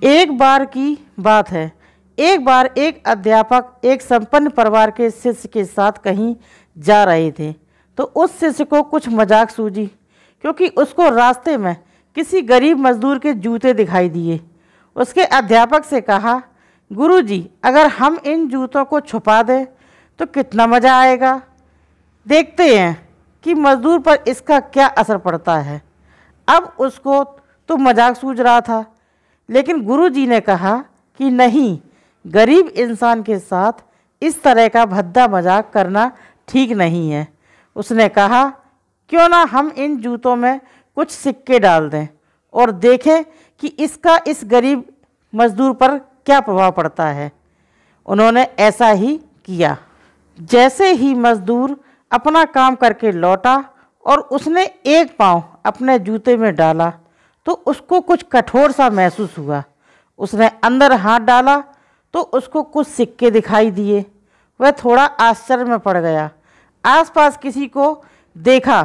एक बार की बात है। एक बार एक अध्यापक एक संपन्न परिवार के शिष्य के साथ कहीं जा रहे थे, तो उस शिष्य को कुछ मजाक सूझी, क्योंकि उसको रास्ते में किसी गरीब मजदूर के जूते दिखाई दिए। उसके अध्यापक से कहा, गुरुजी, अगर हम इन जूतों को छुपा दें तो कितना मज़ा आएगा। देखते हैं कि मजदूर पर इसका क्या असर पड़ता है। अब उसको तो मजाक सूझ रहा था, लेकिन गुरुजी ने कहा कि नहीं, गरीब इंसान के साथ इस तरह का भद्दा मजाक करना ठीक नहीं है। उसने कहा, क्यों ना हम इन जूतों में कुछ सिक्के डाल दें और देखें कि इसका इस गरीब मजदूर पर क्या प्रभाव पड़ता है। उन्होंने ऐसा ही किया। जैसे ही मजदूर अपना काम करके लौटा और उसने एक पाँव अपने जूते में डाला तो उसको कुछ कठोर सा महसूस हुआ। उसने अंदर हाथ डाला तो उसको कुछ सिक्के दिखाई दिए। वह थोड़ा आश्चर्य में पड़ गया। आसपास किसी को देखा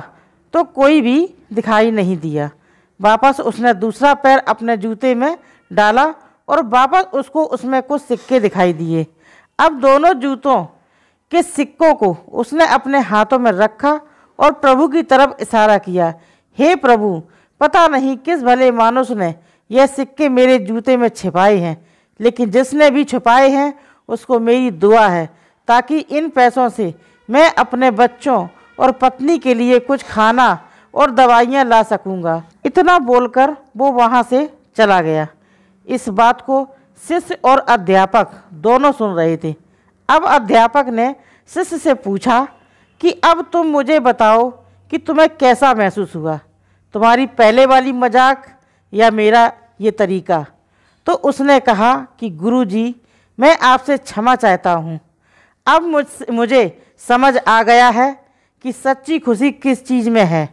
तो कोई भी दिखाई नहीं दिया। वापस उसने दूसरा पैर अपने जूते में डाला और वापस उसको उसमें कुछ सिक्के दिखाई दिए। अब दोनों जूतों के सिक्कों को उसने अपने हाथों में रखा और प्रभु की तरफ इशारा किया। हे प्रभु, पता नहीं किस भले मानुष ने यह सिक्के मेरे जूते में छिपाए हैं, लेकिन जिसने भी छिपाए हैं उसको मेरी दुआ है, ताकि इन पैसों से मैं अपने बच्चों और पत्नी के लिए कुछ खाना और दवाइयाँ ला सकूँगा। इतना बोलकर वो वहाँ से चला गया। इस बात को शिष्य और अध्यापक दोनों सुन रहे थे। अब अध्यापक ने शिष्य से पूछा कि अब तुम मुझे बताओ कि तुम्हें कैसा महसूस हुआ, तुम्हारी पहले वाली मजाक या मेरा ये तरीका। तो उसने कहा कि गुरुजी, मैं आपसे क्षमा चाहता हूँ। अब मुझे समझ आ गया है कि सच्ची खुशी किस चीज़ में है।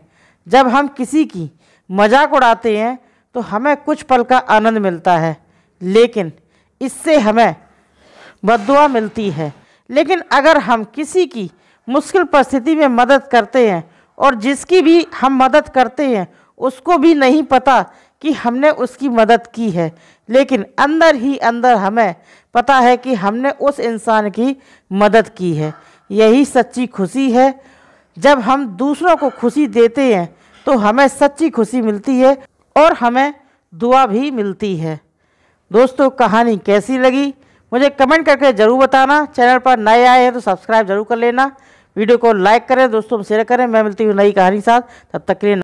जब हम किसी की मजाक उड़ाते हैं तो हमें कुछ पल का आनंद मिलता है, लेकिन इससे हमें बद्दुआ मिलती है। लेकिन अगर हम किसी की मुश्किल परिस्थिति में मदद करते हैं और जिसकी भी हम मदद करते हैं उसको भी नहीं पता कि हमने उसकी मदद की है, लेकिन अंदर ही अंदर हमें पता है कि हमने उस इंसान की मदद की है। यही सच्ची खुशी है। जब हम दूसरों को खुशी देते हैं तो हमें सच्ची खुशी मिलती है और हमें दुआ भी मिलती है। दोस्तों, कहानी कैसी लगी मुझे कमेंट करके ज़रूर बताना। चैनल पर नए आए हैं तो सब्सक्राइब जरूर कर लेना। वीडियो को लाइक करें, दोस्तों में शेयर करें। मैं मिलती हूँ नई कहानी के साथ, तब तक के लिए